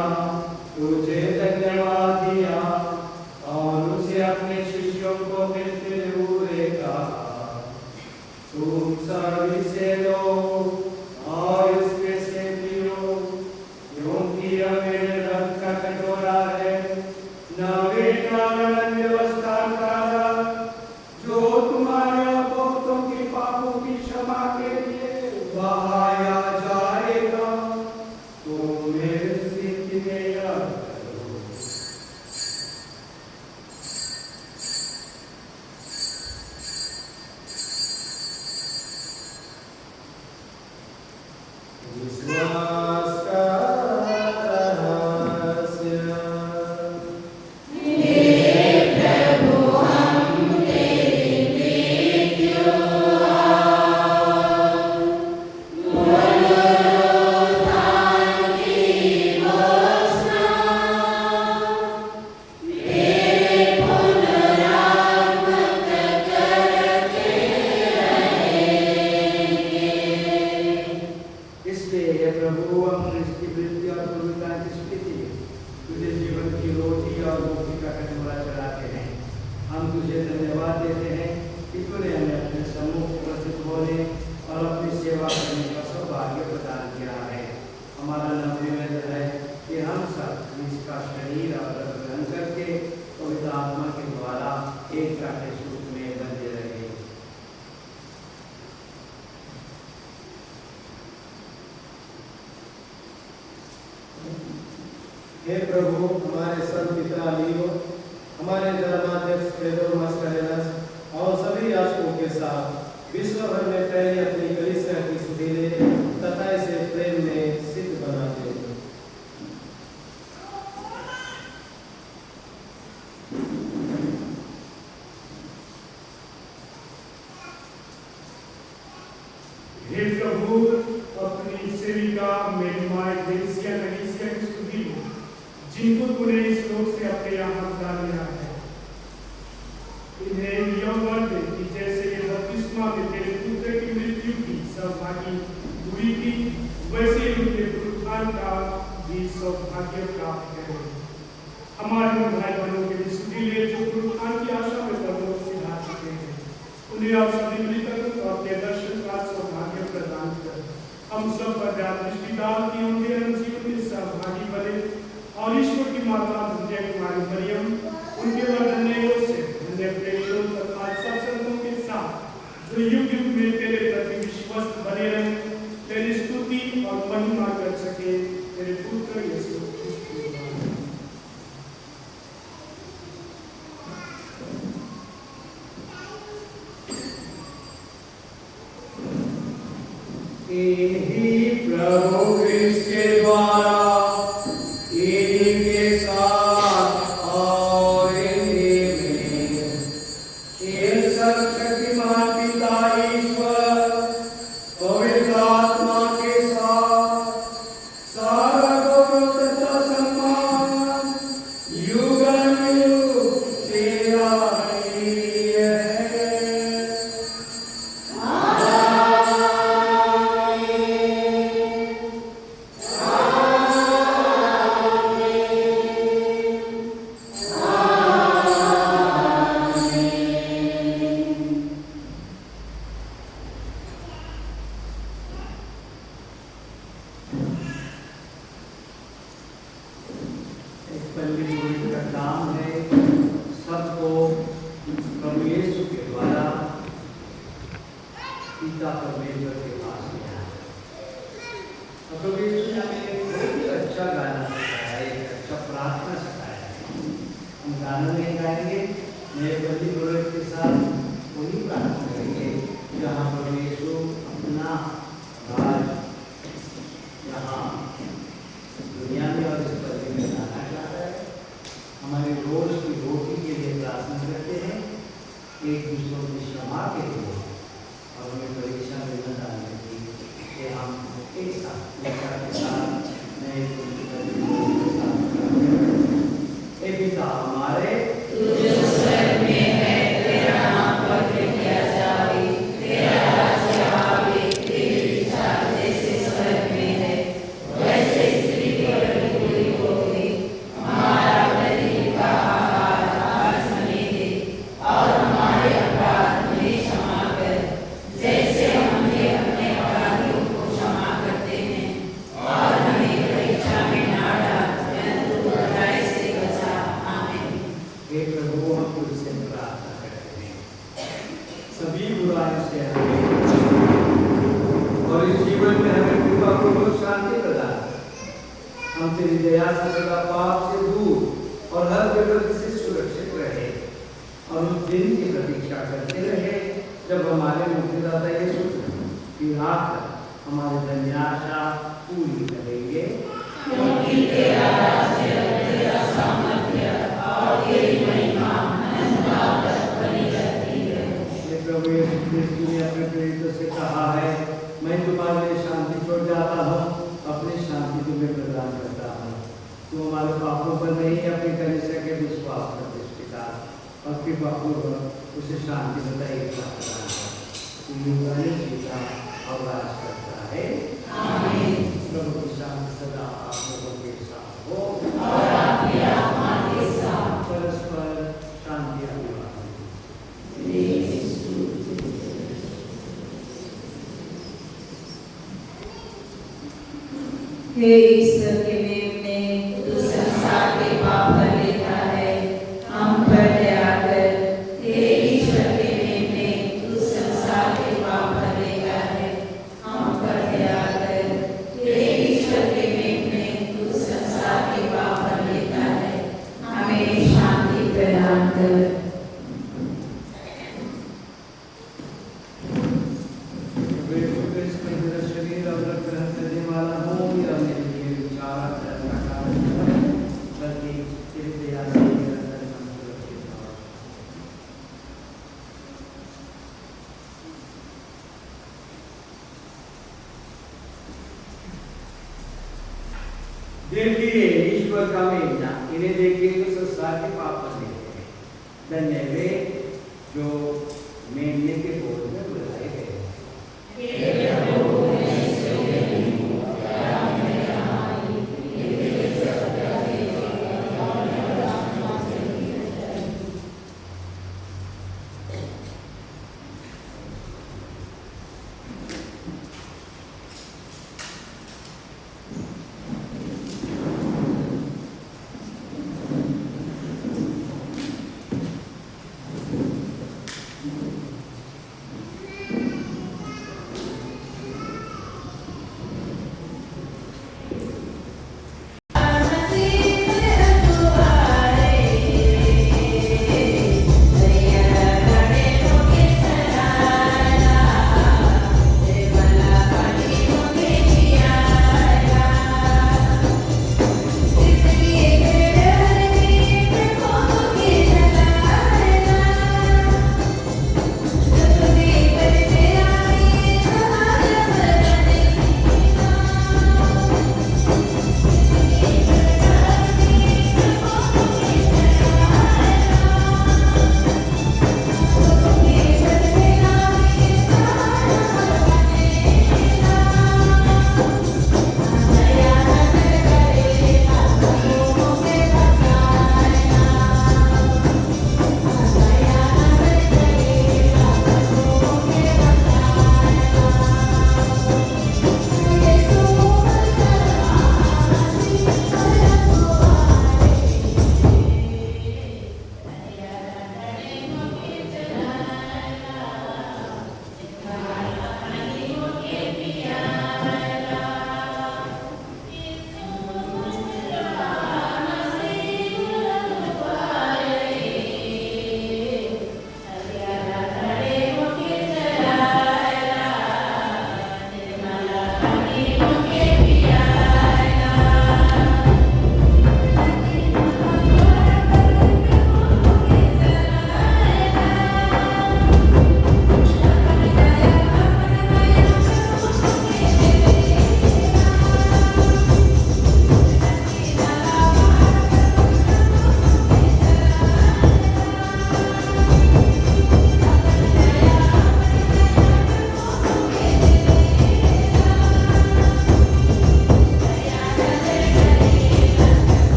तुझे धन्यवाद दिया और उसे अपने शिष्यों को मिलते हुए कहा, तुम सब इसे लो और इसमें से पियो, क्योंकि यह मेरे रक्त का कटोरा है, नवे कानून व्यवस्था का, जो तुम्हारे और बहुतों के पापों की क्षमा के लिए बहाया जाएगा। तुम मेरे स्थिति में याद करो। विश्वास का रहस्य। इसलिए हे प्रभु, हम इसकी वृद्धि और पूर्णता की स्थिति तुझे जीवन की रोटी और मुक्ति का कटोरा चढ़ाते हैं। हम तुझे धन्यवाद देते हैं कि तूने हमें अपने सम्मुख उपस्थित होने और अपनी सेवा करने का सौभाग्य प्रदान किया है। हमारा नम्र निवेदन है कि हम सब इसका शरीर और रक्त ग्रहण करके पवित्र आत्मा के द्वारा एकता के सुख में बंधे रहे। हे प्रभु, हमारे संत पिता लियो, हमारे धर्माध्यक्ष फेदोरमस करेनस और सभी याजकों के साथ विश्व भर में फैली अपनी कलीसिया की सुधीरे तथा इसे प्रेम में सिद्ध बनाते हैं। हे प्रभु, अपनी सेविका मेरी माँ कलीसिया की स्तुति हो, जिनको तूने इस लोक से अपने यहाँ बुला लिया है। इन्हें यह वर दे कि जैसे ये बपतिस्मा में तेरे पुत्र की मृत्यु की सौभाग्य हुई थी, वैसे ही उनके पुनरुत्थान का भी सौभाग्य प्राप्त करें। हमारे उन भाई बहनों के भी स्तुति ले जो पुनरुत्थान की आशा में परलोक सिधा चुके हैं। उन्हें आप सभी मिलकर और अपने दर्शन का सौभाग्य प्रदान कर हम सब पर दृष्टि डाल की उनके जीवन में सहभागी बने और ईश्वर की माता धन्य कुमारी मरियम, उनके वरदानों से धन्य प्रेरितों तथा सब संतों के साथ जो युग युग में तेरे प्रति विश्वस्त बने रहे, तेरी स्तुति और महिमा कर सके। तेरे पुत्र यीशु प्रभु क्रिस्त के द्वारा इनके साथ और इन्हीं में ये सर्वशक्तिमान पिता ईश्वर पवित्र आत्मा के साथ सारा गौरव तथा सम्मान युगानुयुग तेरा ही है। का काम है सबको प्रभु यीशु के द्वारा पिता परमेश्वर के पास लिया। प्रभु यीशु ने हमें बहुत ही अच्छा गाना सिखाया है, एक अच्छा प्रार्थना सिखाया है। हम गाना नहीं गाएंगे, नए बलि पुरोहित के साथ वही प्रार्थना करेंगे जहाँ प्रभु यीशु अपना राज यहाँ दुनिया में और इस पृथ्वी में लाना चाहता है। हमारे रोज की रोटी के लिए प्रार्थना करते हैं, एक दूसरों की क्षमा के लिए और हमें परीक्षा में न डालने की कि हम एक साथ के साथ नए पिता हमारे स्वर्ग में है, तेरा नाम पवित्र किया जाए, तेरा राज्य आए, सभी बुराइयों से हमें और इस जीवन में हमें कृपा पूर्वक शांति प्रदान कर। हम तेरी दया से सदा पाप से दूर और हर विपत्ति से सुरक्षित रहे और उस दिन की प्रतीक्षा करते रहे जब हमारे मुक्तिदाता यीशु की आकर हमारे धन्याशा पूरी करेंगे। क्योंकि तेरा राज्य, तेरा सामर्थ्य और तेरी महिमा अनंत तक बनी रहती है। ये प्रभु यीशु क्रिस्त ने अपने प्रेरितों से कहा है, मैं तुम्हारे लिए शांति छोड़ जाता हूँ, अपनी शांति तुम्हें प्रदान करता हूँ। तुम हमारे पापों पर नहीं, अपनी कलीसिया के विश्वास पर दृष्टिकार और कृपा पूर्वक उसे शांति बताइए प्रदान और राज करता है। आमीन। प्रभु की शांति सदा आप लोगों के साथ हो और आपकी आत्मा के साथ। परस्पर शांति अभिवादन। हे ईश्वर के मेमने, तू संसार के पाप पर लेता है, हम पर दया कर। हे ईश्वर के मेमने, तू संसार के पाप पर लेता है, हम पर दया कर। हे ईश्वर के मेमने, तू संसार के पाप पर लेता है, हमें शांति प्रदान कर। शरीर और रक्त ग्रहण करने वाला हो या मेरे लिए विचार करना कारण बल्कि तेरी दया से निरंतर हम सुरक्षित हो। देखिए ईश्वर का मेमना, इन्हें देखिए तो संसार के पाप पर लेते हैं। धन्य वे जो मेमने के बोल में बुलाए गए।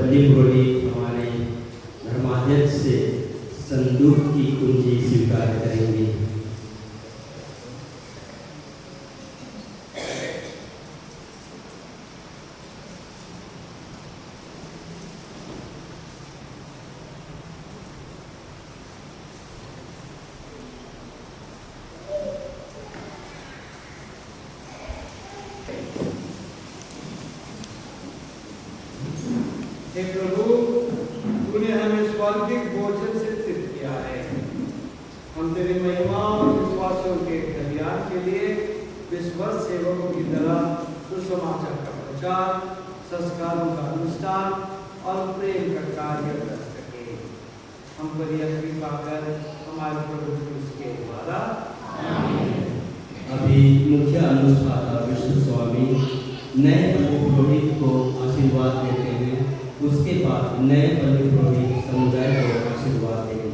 पल्ली पुरोहित हमारे धर्माध्यक्ष से संदूक की कुंजी स्वीकार करेंगे। हे प्रभु, तूने हमें स्वर्गिक भोजन से तृप्त किया है। हम तेरी महिमा और विश्वासियों के कल्याण के लिए विश्वास सेवकों की तरह सुसमाचार का प्रचार, संस्कारों का अनुष्ठान और प्रेम का कार्य कर सके। हम पर यह कृपा कर हमारे प्रभु के द्वारा। अभी मुख्य अनुष्ठाता विष्णु स्वामी नए पल्ली पुरोहित को आशीर्वाद देते हैं। उसके बाद नए पल्ली पुरोहित समुदाय को आशीर्वाद देंगे।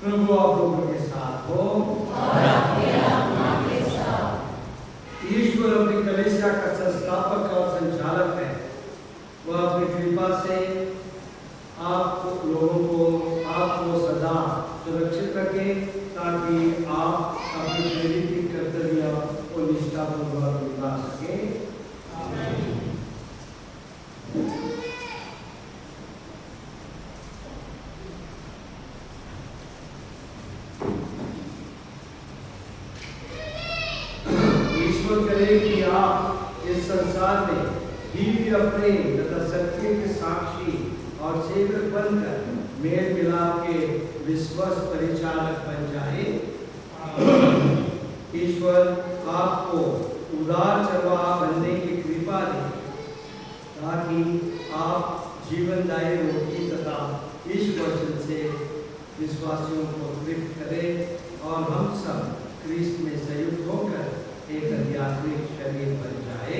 प्रभु आप लोगों के साथ हो और आपके आत्मा के साथ। ईश्वर अपनी कलीसिया का संस्थापक और संचालक है। वह अपनी कृपा से आप लोगों को आपको सदा सुरक्षित रखे ताकि आप अपनी प्रेरित की कर्तव्य और निष्ठापूर्वक निभा सके। करे कि आप इस संसार में दिव्य प्रेम तथा सत्य के साक्षी और सेवक बनकर मेल मिलाप के विश्वास परिचालक बन जाए। ईश्वर आपको उदार चरवाहा बनने की कृपा दे ताकि आप जीवनदायी रोटी तथा इस वचन से विश्वासियों को तृप्त करें और हम सब क्रिस्त में संयुक्त होकर एक आध्यात्मिक शरीर बन जाए।